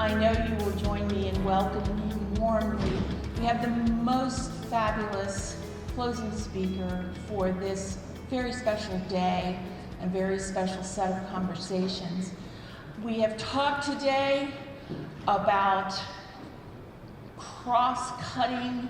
I know you will join me in welcoming you warmly. We have the most fabulous closing speaker for this very special day and very special set of conversations. We have talked today about cross-cutting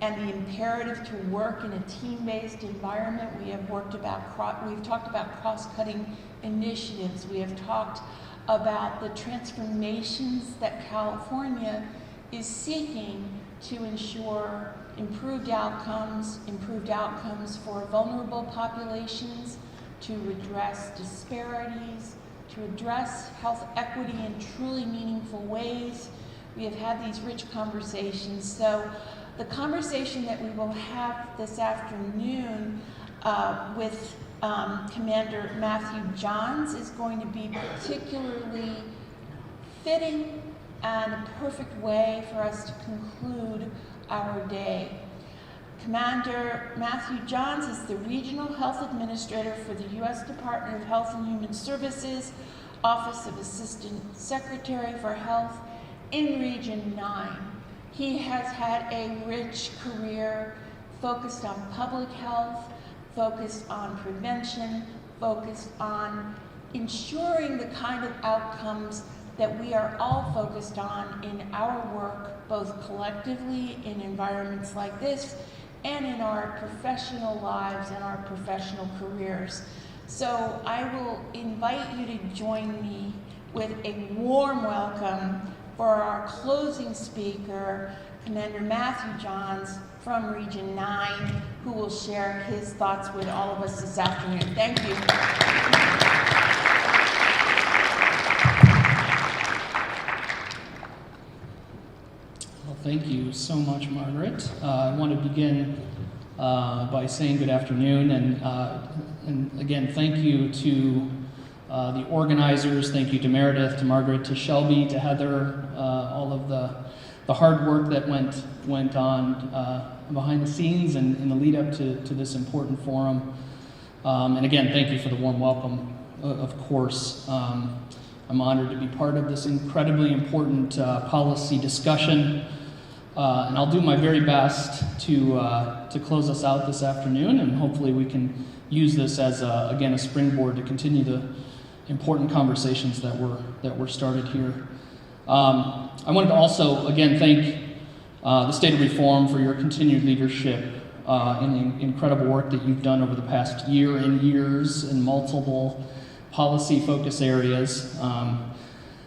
and the imperative to work in a team-based environment. We've talked about cross-cutting initiatives. We have talked about the transformations that California is seeking to ensure improved outcomes for vulnerable populations, to address disparities, to address health equity in truly meaningful ways. We have had these rich conversations. So the conversation that we will have this afternoon with Commander Matthew Johns is going to be particularly fitting and a perfect way for us to conclude our day. Commander Matthew Johns is the Regional Health Administrator for the U.S. Department of Health and Human Services, Office of Assistant Secretary for Health in Region 9. He has had a rich career focused on public health, focused on prevention, focused on ensuring the kind of outcomes that we are all focused on in our work, both collectively in environments like this and in our professional lives and our professional careers. So I will invite you to join me with a warm welcome for our closing speaker, Commander Matthew Johns from Region 9, who will share his thoughts with all of us this afternoon. Thank you. Well, thank you so much, Margaret. I want to begin by saying good afternoon, and again, thank you to the organizers. Thank you to Meredith, to Margaret, to Shelby, to Heather, all of the hard work that went on behind the scenes and in the lead up to this important forum. And again, thank you for the warm welcome, of course. I'm honored to be part of this incredibly important policy discussion. And I'll do my very best to close us out this afternoon, and hopefully we can use this as, again, a springboard to continue the important conversations that were started here. I wanted to also, again, thank the State of Reform for your continued leadership in the incredible work that you've done over the past year and years in multiple policy focus areas.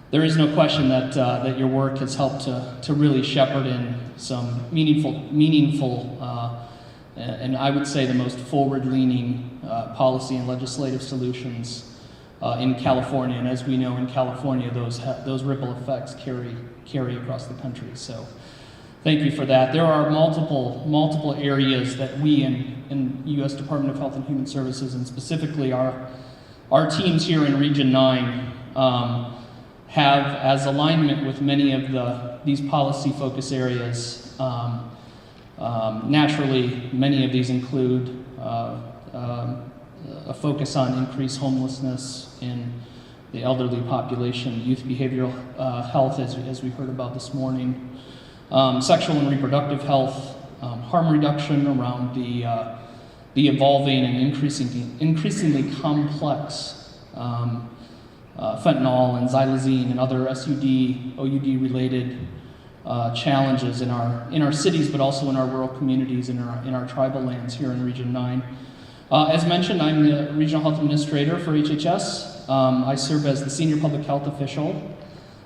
There is no question that your work has helped to really shepherd in some meaningful, and I would say the most forward-leaning policy and legislative solutions in California, and as we know in California, those ripple effects carry across the country. So, thank you for that. There are multiple areas that we in U.S. Department of Health and Human Services, and specifically our teams here in Region 9, have as alignment with many of these policy focus areas. Naturally, many of these include a focus on increased homelessness in the elderly population, youth behavioral health, as we heard about this morning, sexual and reproductive health, harm reduction around the evolving and increasingly complex fentanyl and xylazine and other SUD, OUD-related challenges in our cities, but also in our rural communities, in our tribal lands here in Region 9. As mentioned, I'm the Regional Health Administrator for HHS. I serve as the Senior Public Health Official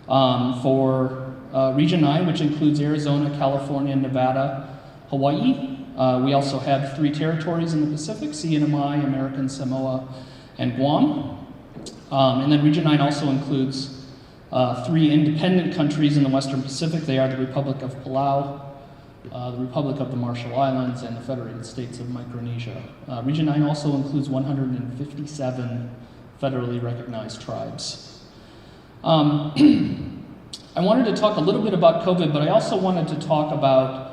for Region 9, which includes Arizona, California, Nevada, Hawaii. We also have 3 territories in the Pacific, CNMI, American Samoa, and Guam. And then Region 9 also includes 3 independent countries in the Western Pacific. They are the Republic of Palau, the Republic of the Marshall Islands, and the Federated States of Micronesia. Region 9 also includes 157 federally recognized tribes. I wanted to talk a little bit about COVID, but I also wanted to talk about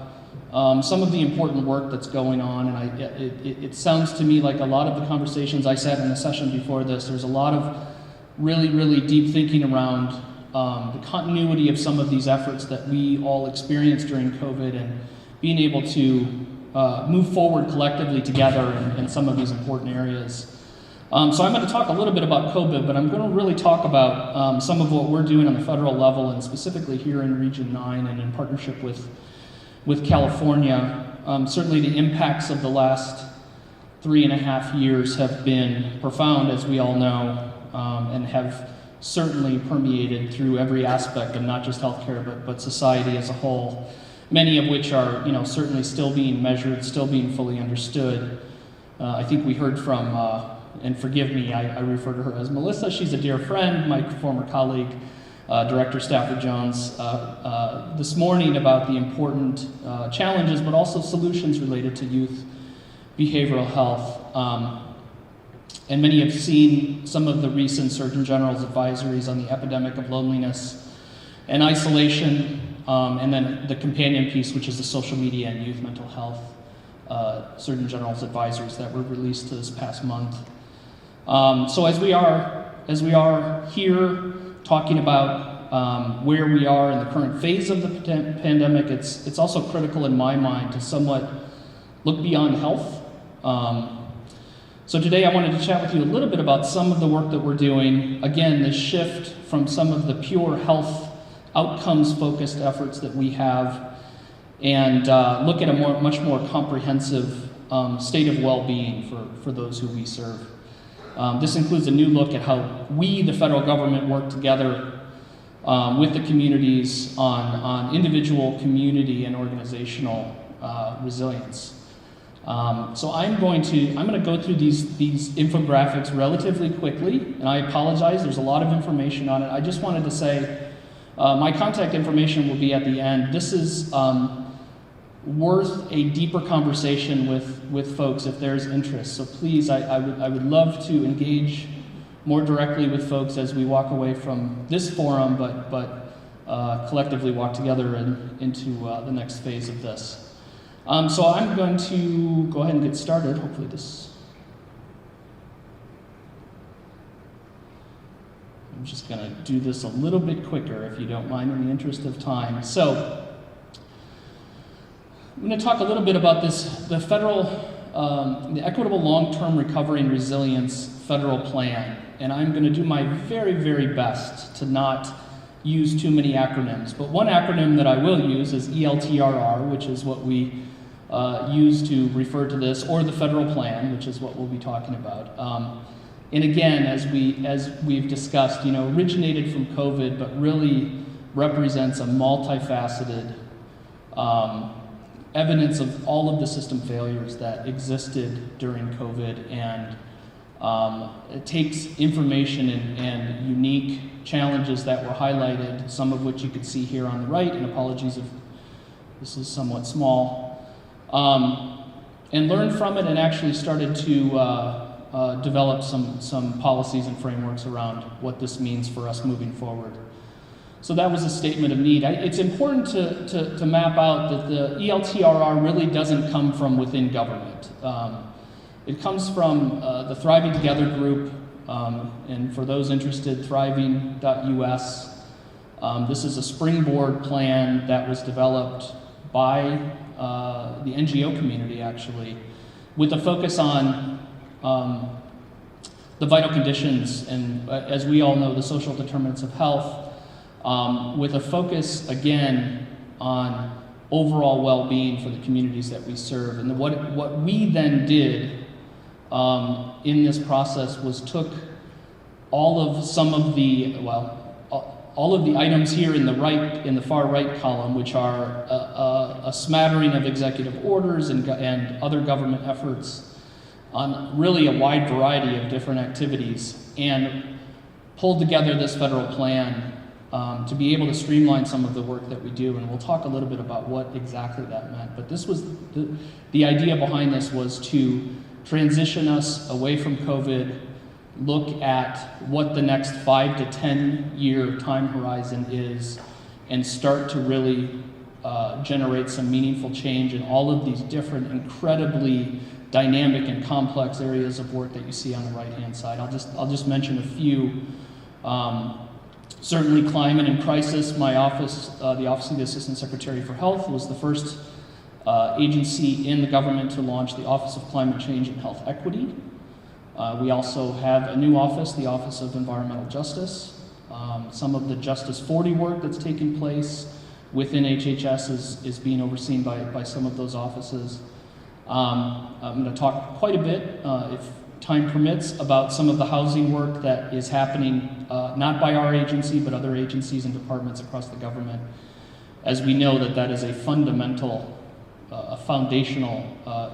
some of the important work that's going on, and it sounds to me like a lot of the conversations I sat in the session before this, there's a lot of really, really deep thinking around the continuity of some of these efforts that we all experienced during COVID and being able to move forward collectively together in some of these important areas. So I'm going to talk a little bit about COVID, but I'm going to really talk about some of what we're doing on the federal level, and specifically here in Region 9 and in partnership with California. Certainly the impacts of the last 3.5 years have been profound, as we all know, and have certainly permeated through every aspect of not just healthcare, but society as a whole, many of which are certainly still being measured, still being fully understood. I think we heard from, and forgive me, I refer to her as Melissa, she's a dear friend, my former colleague, Director Stafford Jones, this morning about the important challenges, but also solutions related to youth behavioral health. And many have seen some of the recent Surgeon General's advisories on the epidemic of loneliness and isolation, and then the companion piece, which is the social media and youth mental health Surgeon General's advisories that were released this past month. So as we are here talking about where we are in the current phase of the pandemic, it's also critical in my mind to somewhat look beyond health. So today I wanted to chat with you a little bit about some of the work that we're doing. Again, the shift from some of the pure health outcomes-focused efforts that we have, and look at a much more comprehensive state of well-being for those who we serve. This includes a new look at how we, the federal government, work together with the communities on individual, community, and organizational resilience. So I'm going to go through these infographics relatively quickly, and I apologize, there's a lot of information on it. I just wanted to say my contact information will be at the end. This is worth a deeper conversation with folks if there's interest. So please, I would love to engage more directly with folks as we walk away from this forum, but collectively walk together into the next phase of this. So I'm going to go ahead and get started. Hopefully I'm just going to do this a little bit quicker, if you don't mind, in the interest of time. So I'm going to talk a little bit about the federal, the Equitable Long-Term Recovery and Resilience Federal Plan. And I'm going to do my very, very best to not use too many acronyms. But one acronym that I will use is ELTRR, which is what we use to refer to this, or the federal plan, which is what we'll be talking about. And again, as we've discussed, originated from COVID, but really represents a multifaceted evidence of all of the system failures that existed during COVID, and it takes information and unique challenges that were highlighted, some of which you could see here on the right, and apologies if this is somewhat small, and learned from it and actually started to develop some policies and frameworks around what this means for us moving forward. So that was a statement of need. It's important to map out that the ELTRR really doesn't come from within government. It comes from the Thriving Together group, and for those interested, thriving.us. This is a springboard plan that was developed by the NGO community, actually, with a focus on the vital conditions and, as we all know, the social determinants of health, with a focus, again, on overall well-being for the communities that we serve. And what we then did in this process was took all of the items here in the far right column, which are a smattering of executive orders and other government efforts on really a wide variety of different activities, and pulled together this federal plan to be able to streamline some of the work that we do, and we'll talk a little bit about what exactly that meant. But this was the idea behind this was to transition us away from COVID, look at what the next 5 to 10 year time horizon is, and start to really generate some meaningful change in all of these different incredibly dynamic and complex areas of work that you see on the right-hand side. I'll just mention a few. Certainly climate and crisis, my office, the Office of the Assistant Secretary for Health, was the first agency in the government to launch the Office of Climate Change and Health Equity. We also have a new office, the Office of Environmental Justice. Some of the Justice 40 work that's taking place within HHS is being overseen by some of those offices. I'm going to talk quite a bit, if time permits, about some of the housing work that is happening, not by our agency, but other agencies and departments across the government, as we know that is a fundamental, a foundational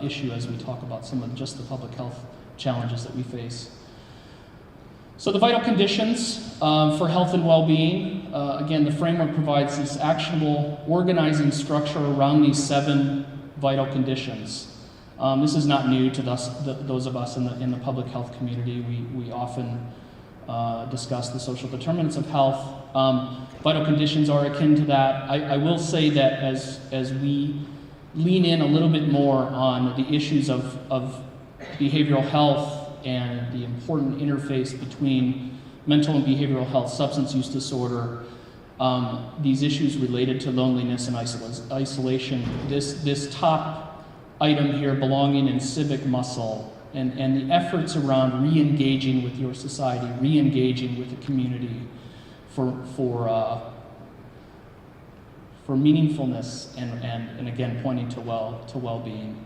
issue as we talk about some of just the public health challenges that we face. So the vital conditions for health and well-being, again, the framework provides this actionable organizing structure around these 7 vital conditions. This is not new to those of us in the public health community. We often discuss the social determinants of health. Vital conditions are akin to that. I will say that as we lean in a little bit more on the issues of behavioral health and the important interface between mental and behavioral health, substance use disorder, these issues related to loneliness and isolation, this top item here, belonging and civic muscle, and the efforts around re-engaging with your society, re-engaging with the community for meaningfulness and again pointing to well-being.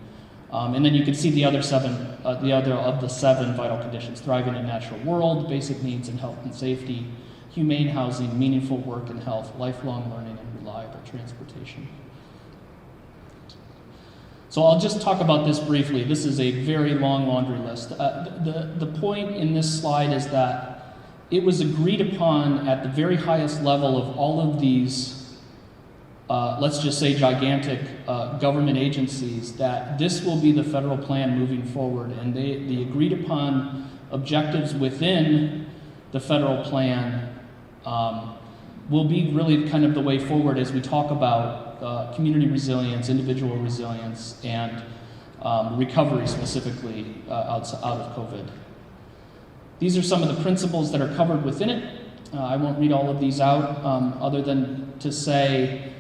And then you can see the other of the 7 vital conditions: thriving in a natural world, basic needs in health and safety, humane housing, meaningful work and health, lifelong learning, and reliable transportation. So I'll just talk about this briefly. This is a very long laundry list. The point in this slide is that it was agreed upon at the very highest level of all of these let's just say gigantic government agencies, that this will be the federal plan moving forward, and the agreed upon objectives within the federal plan will be really kind of the way forward as we talk about community resilience, individual resilience, and recovery specifically out of COVID. These are some of the principles that are covered within it. I won't read all of these out other than to say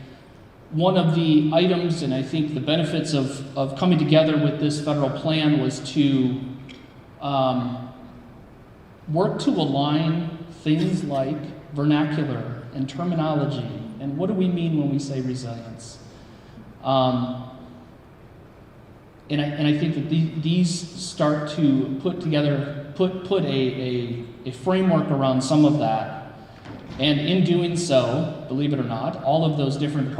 one of the items, and I think the benefits of coming together with this federal plan, was to work to align things like vernacular and terminology, and what do we mean when we say resilience. And I think that these start to put a framework around some of that. And in doing so, believe it or not, all of those different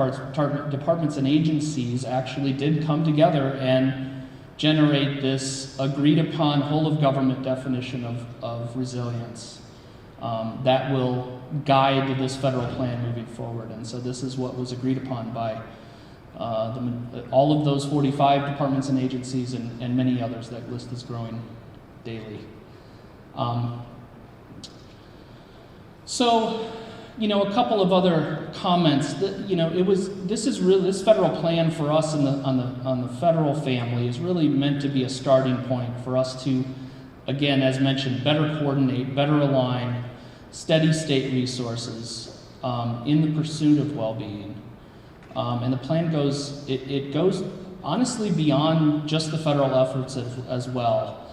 departments and agencies actually did come together and generate this agreed upon whole of government definition of resilience that will guide this federal plan moving forward. And so this is what was agreed upon by all of those 45 departments and agencies and many others. That list is growing daily. So, a couple of other comments. This federal plan for us on the federal family is really meant to be a starting point for us to, again, as mentioned, better coordinate, better align steady state resources in the pursuit of well-being. And the plan goes honestly beyond just the federal efforts as well.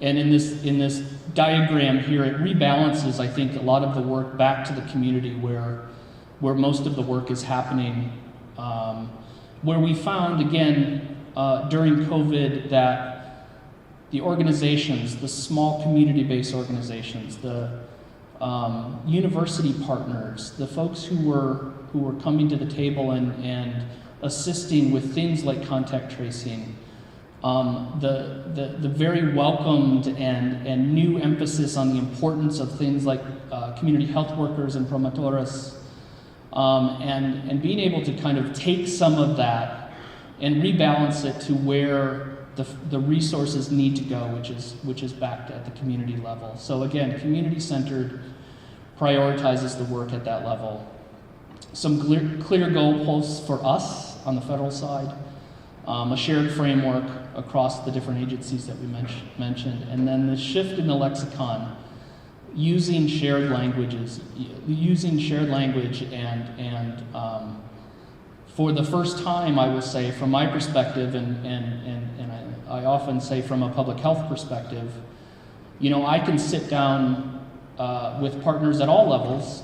And in this diagram here, it rebalances, I think, a lot of the work back to the community where most of the work is happening. Where we found, again, during COVID, that the organizations, the small community-based organizations, the university partners, the folks who were coming to the table and assisting with things like contact tracing, the very welcomed and new emphasis on the importance of things like community health workers and promotoras, and being able to kind of take some of that and rebalance it to where the resources need to go, which is back at the community level. So again, community-centered prioritizes the work at that level. Some clear goalposts for us on the federal side. A shared framework across the different agencies that we mentioned, and then the shift in the lexicon. using shared language and for the first time, I will say, from my perspective, and I often say from a public health perspective, I can sit down with partners at all levels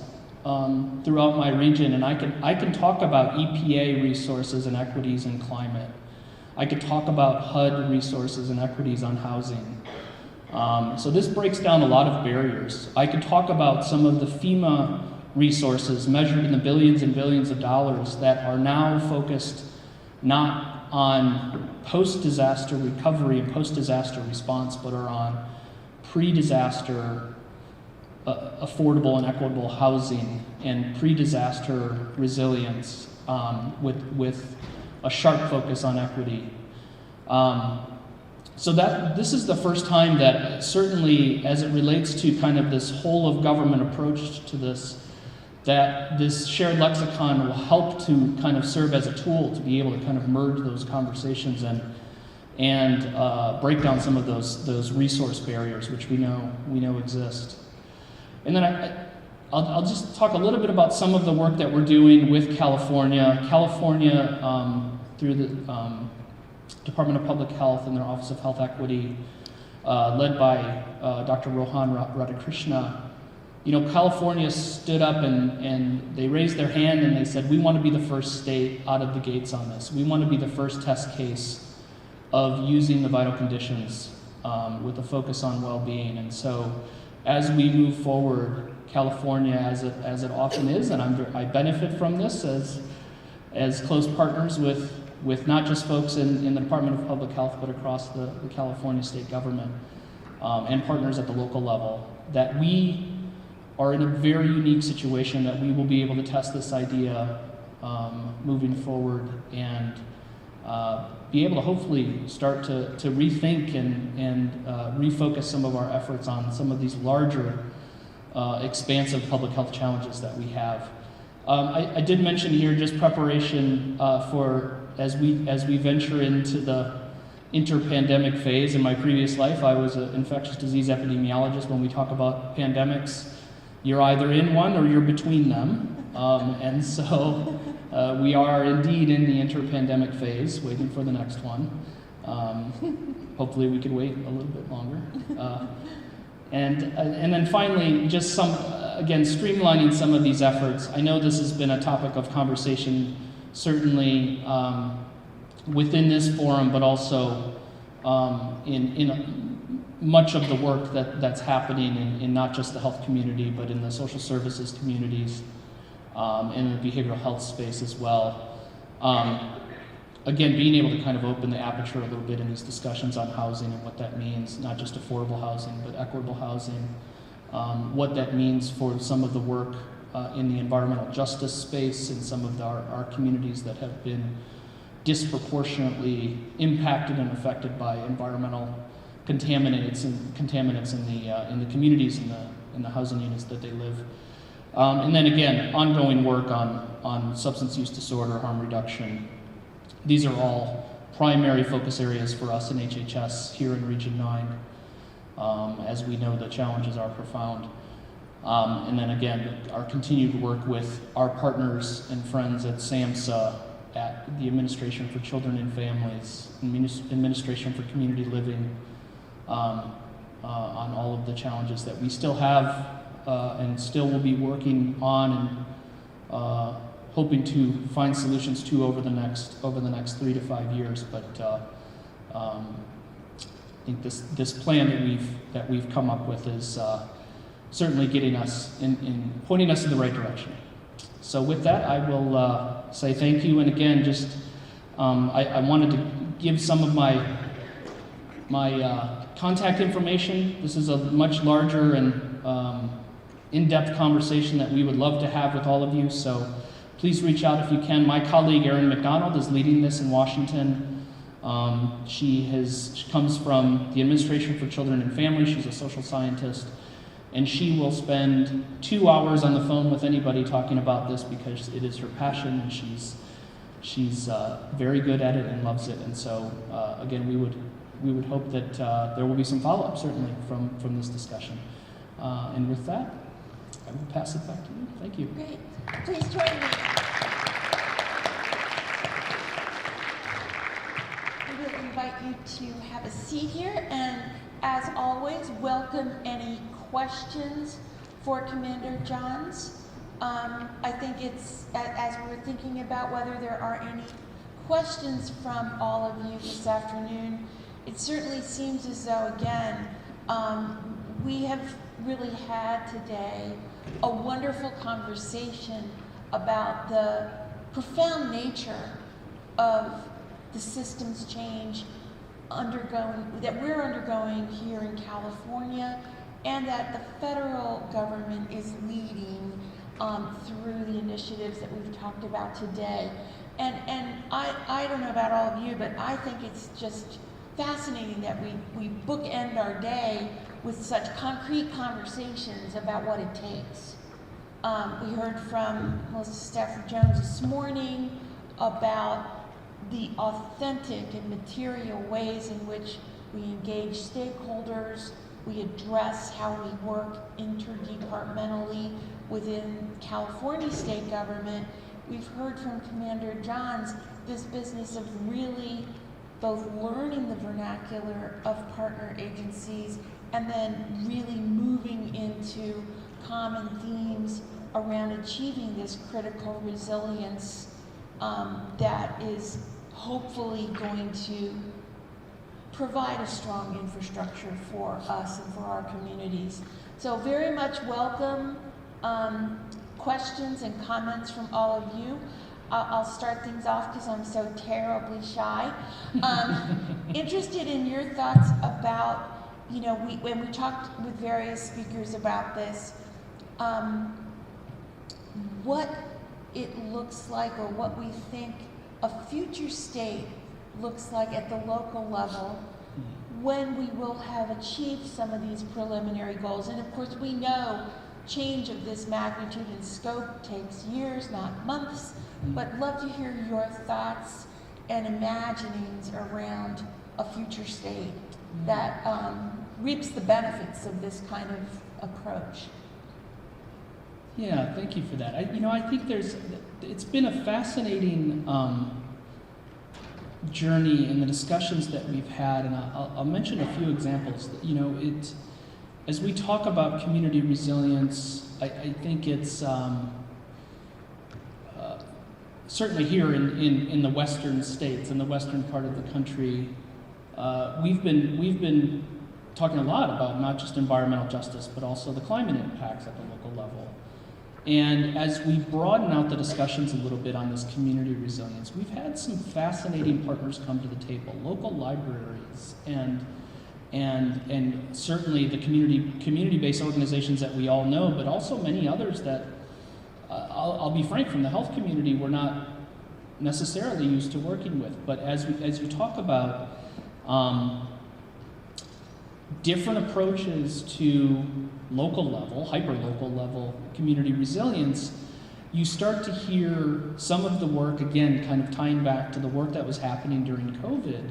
throughout my region, and I can talk about EPA resources and equities in climate. I could talk about HUD resources and equities on housing. So this breaks down a lot of barriers. I could talk about some of the FEMA resources measured in the billions and billions of dollars that are now focused not on post-disaster recovery and post-disaster response, but are on pre-disaster affordable and equitable housing and pre-disaster resilience with a sharp focus on equity. So this is the first time that, certainly as it relates to kind of this whole of government approach to this, that this shared lexicon will help to kind of serve as a tool to be able to kind of merge those conversations and break down some of those resource barriers which we know exist. And then I'll just talk a little bit about some of the work that we're doing with California. California, through the Department of Public Health and their Office of Health Equity, led by Dr. Rohan Radhakrishna. California stood up and they raised their hand and they said, we want to be the first state out of the gates on this. We want to be the first test case of using the vital conditions with a focus on well-being. And so as we move forward, California, as it often is, and I benefit from this as close partners with not just folks in the Department of Public Health, but across the California state government and partners at the local level, that we are in a very unique situation that we will be able to test this idea moving forward and be able to hopefully start to rethink and refocus some of our efforts on some of these larger expansive public health challenges that we have. I did mention here just preparation for as we venture into the interpandemic phase. In my previous life, I was an infectious disease epidemiologist. When we talk about pandemics, you're either in one or you're between them. And so we are indeed in the interpandemic phase, waiting for the next one. Hopefully we could wait a little bit longer. And then finally, just again, streamlining some of these efforts. I know this has been a topic of conversation, certainly within this forum, but also in much of the work that's happening in not just the health community, but in the social services communities, and the behavioral health space as well. Again, being able to kind of open the aperture a little bit in these discussions on housing and what that means, not just affordable housing, but equitable housing, what that means for some of the work in the environmental justice space in some of our communities that have been disproportionately impacted and affected by environmental contaminants in the communities in the housing units that they live. And then again, ongoing work on substance use disorder, harm reduction. These are all primary focus areas for us in HHS here in Region 9. As we know, the challenges are profound. And then again, our continued work with our partners and friends at SAMHSA, at the Administration for Children and Families, Administration for Community Living, on all of the challenges that we still have and still will be working on and hoping to find solutions to over the next 3 to 5 years. But I think this plan that we've come up with is certainly getting us pointing us in the right direction. So with that, I will say thank you. And again, just I wanted to give some of my contact information. This is a much larger and in-depth conversation that we would love to have with all of you. So please reach out if you can. My colleague Erin McDonald is leading this in Washington. She comes from the Administration for Children and Families. She's a social scientist. And she will spend 2 hours on the phone with anybody talking about this because it is her passion and she's very good at it and loves it. And so again, we would hope that there will be some follow-up certainly from this discussion. And with that, I will pass it back to you. Thank you. Great. Please join me. I will invite you to have a seat here, and as always, welcome any questions for Commander Johns. I think it's, as we're thinking about whether there are any questions from all of you this afternoon, it certainly seems as though, again, we have really had today a wonderful conversation about the profound nature of the systems change that we're undergoing here in California, and that the federal government is leading through the initiatives that we've talked about today. And I don't know about all of you, but I think it's just fascinating that we bookend our day with such concrete conversations about what it takes. We heard from Melissa Stafford Jones this morning about the authentic and material ways in which we engage stakeholders, we address how we work interdepartmentally within California state government. We've heard from Commander Johns this business of really both learning the vernacular of partner agencies and then really moving into common themes around achieving this critical resilience that is hopefully going to provide a strong infrastructure for us and for our communities. So very much welcome questions and comments from all of you. I'll start things off because I'm so terribly shy. Interested in your thoughts about, when we talked with various speakers about this, what it looks like or what we think a future state looks like at the local level when we will have achieved some of these preliminary goals. And of course we know change of this magnitude and scope takes years, not months, but love to hear your thoughts and imaginings around a future state that reaps the benefits of this kind of approach. Yeah, thank you for that. I think it's been a fascinating journey in the discussions that we've had, and I'll mention a few examples. As we talk about community resilience, I think it's certainly here in the western states, in the western part of the country, we've been talking a lot about not just environmental justice, but also the climate impacts at the local level. And as we broaden out the discussions a little bit on this community resilience, we've had some fascinating partners come to the table, local libraries and certainly the community-based organizations that we all know, but also many others that, I'll be frank, from the health community we're not necessarily used to working with. But as you talk about different approaches to local level, hyper-local level community resilience, you start to hear some of the work, again, kind of tying back to the work that was happening during COVID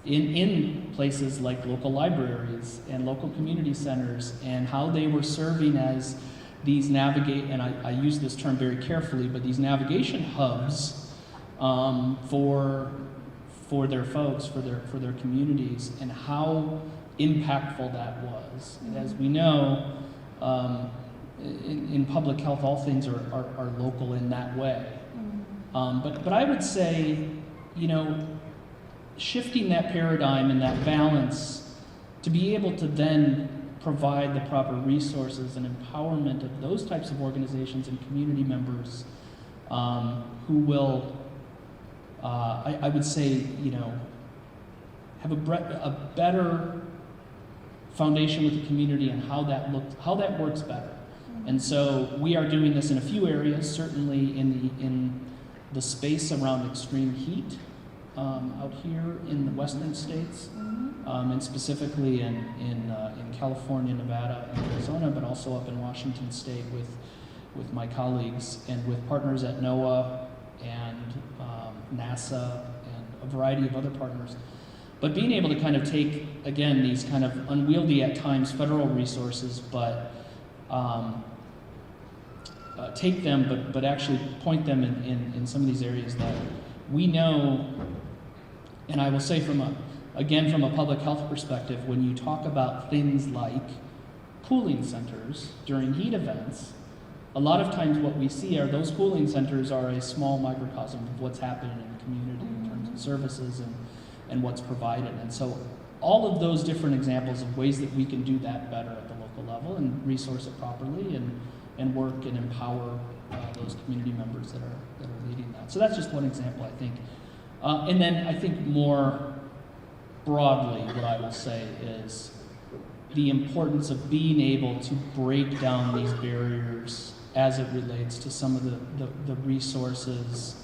in places like local libraries and local community centers, and how they were serving as these and I use this term very carefully, but these navigation hubs for their folks, for their communities, and how impactful that was. And as we know, in public health, all things are local in that way. But I would say, shifting that paradigm and that balance to be able to then provide the proper resources and empowerment of those types of organizations and community members who will, I would say, have a better foundation with the community and how that works better. And so we are doing this in a few areas, certainly in the space around extreme heat out here in the western states, and specifically in California, Nevada, and Arizona, but also up in Washington State with my colleagues and with partners at NOAA and NASA and a variety of other partners. But being able to kind of take, again, these kind of unwieldy at times federal resources, but take them, but actually point them in some of these areas that we know, and I will say from a public health perspective, when you talk about things like cooling centers during heat events, a lot of times what we see are those cooling centers are a small microcosm of what's happening in the community in terms of services and what's provided. And so all of those different examples of ways that we can do that better at the local level and resource it properly and work and empower those community members that are leading that. So that's just one example, I think. And then I think more broadly, what I will say is the importance of being able to break down these barriers as it relates to some of the resources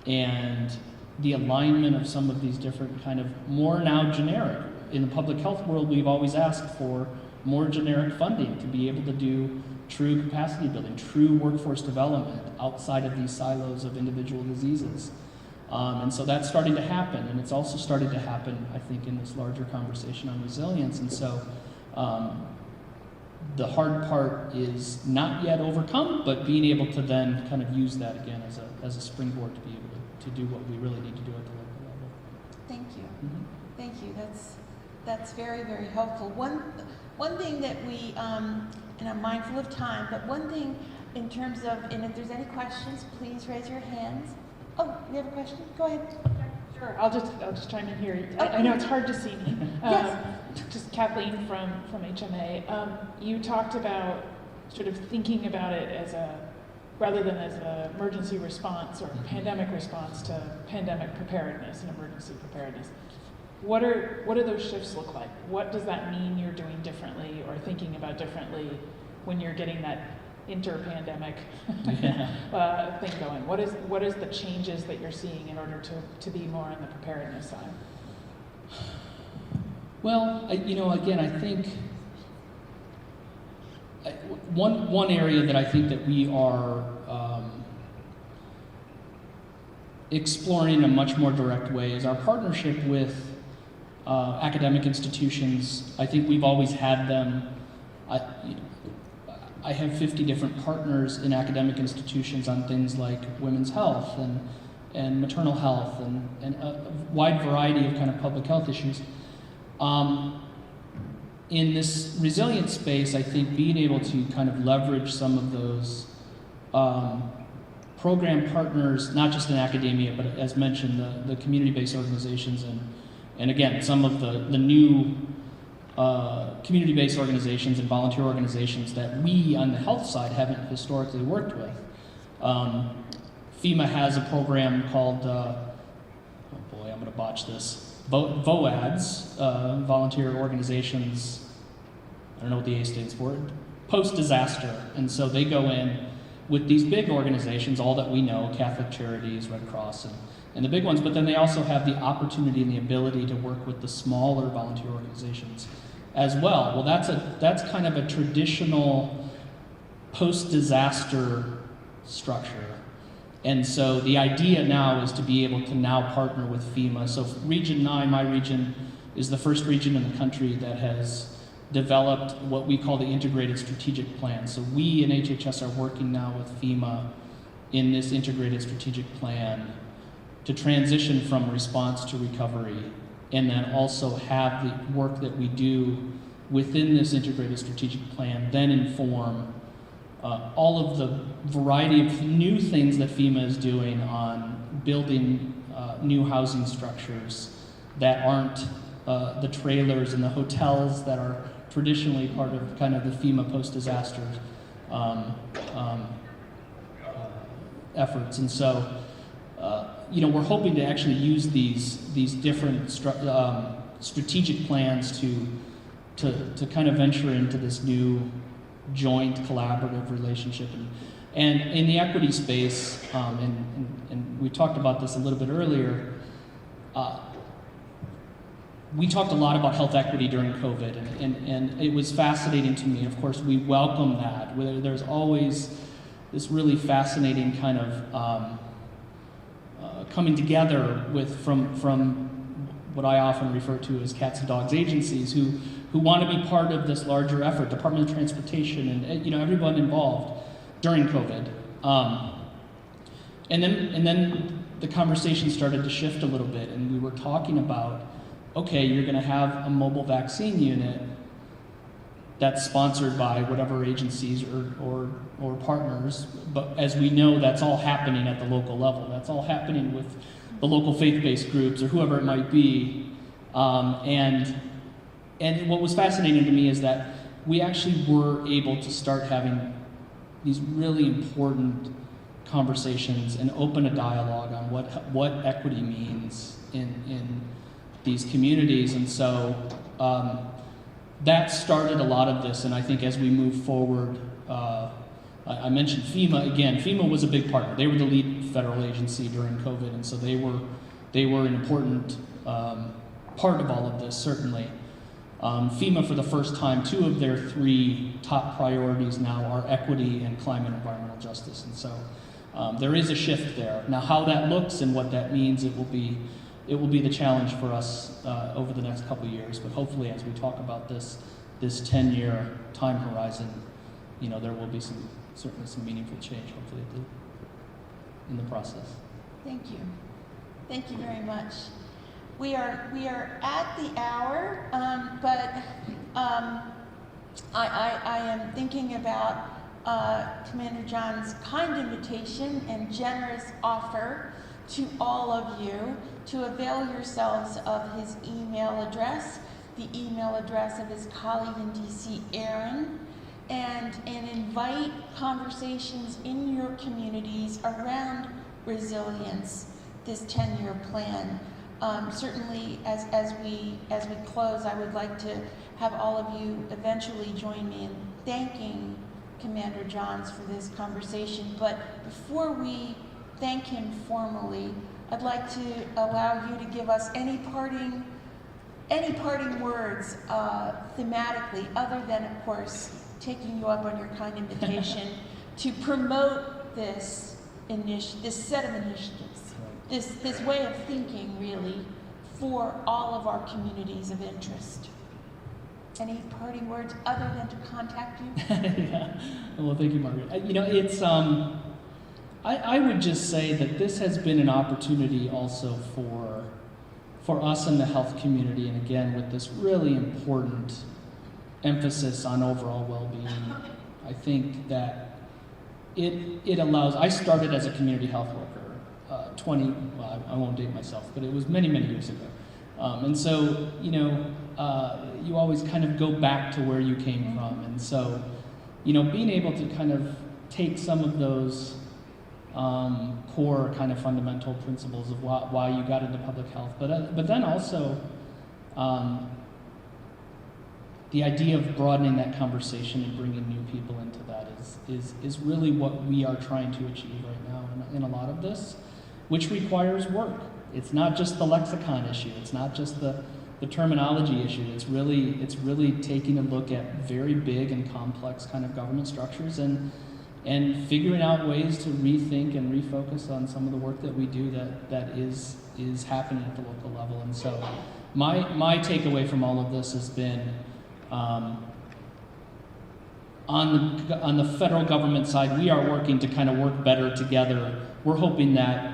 and the alignment of some of these different kind of more now generic. In the public health world, we've always asked for more generic funding to be able to do true capacity building, true workforce development outside of these silos of individual diseases. And so that's starting to happen, and it's also starting to happen, I think, in this larger conversation on resilience. And so the hard part is not yet overcome, but being able to then kind of use that again as a springboard to be able to do what we really need to do at the local level. Thank you. Mm-hmm. Thank you. That's very, very helpful. One thing that we, and I'm mindful of time, but one thing in terms of, and if there's any questions, please raise your hands. Oh, you have a question? Go ahead. Sure, I'll just chime in here. I know it's hard to see me. Yes. Just Kathleen from HMA. You talked about sort of thinking about it as rather than as an emergency response or pandemic response to pandemic preparedness and emergency preparedness. What do those shifts look like? What does that mean you're doing differently or thinking about differently when you're getting that inter-pandemic thing going? What is the changes that you're seeing in order to be more on the preparedness side? Well, again, I think one area that I think that we are exploring in a much more direct way is our partnership with academic institutions. I think we've always had them. I have 50 different partners in academic institutions on things like women's health and maternal health and a wide variety of kind of public health issues. In this resilience space, I think being able to kind of leverage some of those program partners, not just in academia, but as mentioned, the community-based organizations and again, some of the new community-based organizations and volunteer organizations that we on the health side haven't historically worked with. FEMA has a program called, oh boy, I'm going to botch this, VOADS, volunteer organizations, I don't know what the A stands for, post-disaster. And so they go in with these big organizations, all that we know, Catholic Charities, Red Cross, and the big ones, but then they also have the opportunity and the ability to work with the smaller volunteer organizations as well. Well, that's kind of a traditional post-disaster structure. And so the idea now is to be able to now partner with FEMA. So Region 9, my region, is the first region in the country that has developed what we call the Integrated Strategic Plan. So we in HHS are working now with FEMA in this Integrated Strategic Plan to transition from response to recovery, and then also have the work that we do within this Integrated Strategic Plan then inform all of the variety of new things that FEMA is doing on building new housing structures that aren't the trailers and the hotels that are traditionally part of kind of the FEMA post-disaster efforts. And so, we're hoping to actually use these different strategic plans to kind of venture into this new joint collaborative relationship. And in the equity space, and we talked about this a little bit earlier, we talked a lot about health equity during COVID, and it was fascinating to me. Of course, we welcome that. There's always this really fascinating kind of coming together from what I often refer to as cats and dogs agencies who want to be part of this larger effort, Department of Transportation and everyone involved during COVID. And then the conversation started to shift a little bit, and we were talking about, okay, you're going to have a mobile vaccine unit that's sponsored by whatever agencies or partners, but as we know, that's all happening at the local level. That's all happening with the local faith-based groups or whoever it might be. And what was fascinating to me is that we actually were able to start having these really important conversations and open a dialogue on what equity means in these communities. And so that started a lot of this, and I think as we move forward, I mentioned FEMA again. FEMA was a big partner. They were the lead federal agency during COVID, and so they were an important part of all of this, certainly. FEMA, for the first time, 2 of their 3 top priorities now are equity and climate and environmental justice, and so there is a shift there. Now, how that looks and what that means, it will be the challenge for us over the next couple of years. But hopefully, as we talk about this 10-year time horizon, there will be certainly some meaningful change, hopefully, in the process. Thank you. Thank you very much. We are at the hour, but I am thinking about Commander John's kind invitation and generous offer to all of you to avail yourselves of his email address, the email address of his colleague in DC, Aaron, and invite conversations in your communities around resilience, this 10-year plan. Certainly, as we close, I would like to have all of you eventually join me in thanking Commander Johns for this conversation. But before we thank him formally, I'd like to allow you to give us any parting words thematically, other than, of course, taking you up on your kind invitation to promote this set of initiatives, this way of thinking, really, for all of our communities of interest. Any parting words other than to contact you? Yeah. Well, thank you, Margaret. It's I would just say that this has been an opportunity also for us in the health community, and again, with this really important emphasis on overall well-being. I think that it allows. I started as a community health worker, I won't date myself, but it was many, many years ago. And so, you always kind of go back to where you came from. And so, being able to kind of take some of those core kind of fundamental principles of why you got into public health, but then also the idea of broadening that conversation and bringing new people into that is really what we are trying to achieve right now in a lot of this, which requires work. It's not just the lexicon issue. It's not just the terminology issue. It's really taking a look at very big and complex kind of government structures and figuring out ways to rethink and refocus on some of the work that we do that is happening at the local level. And so my takeaway from all of this has been on the federal government side, we are working to kind of work better together. We're hoping that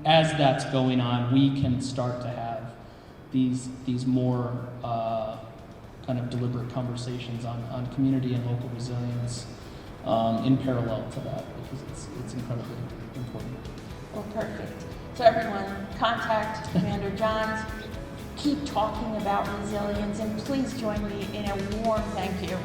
as that's going on, we can start to have these more kind of deliberate conversations on community and local resilience in parallel to that, because it's incredibly important. Well, perfect. So everyone, contact Commander Johns. Keep talking about resilience, and please join me in a warm thank you.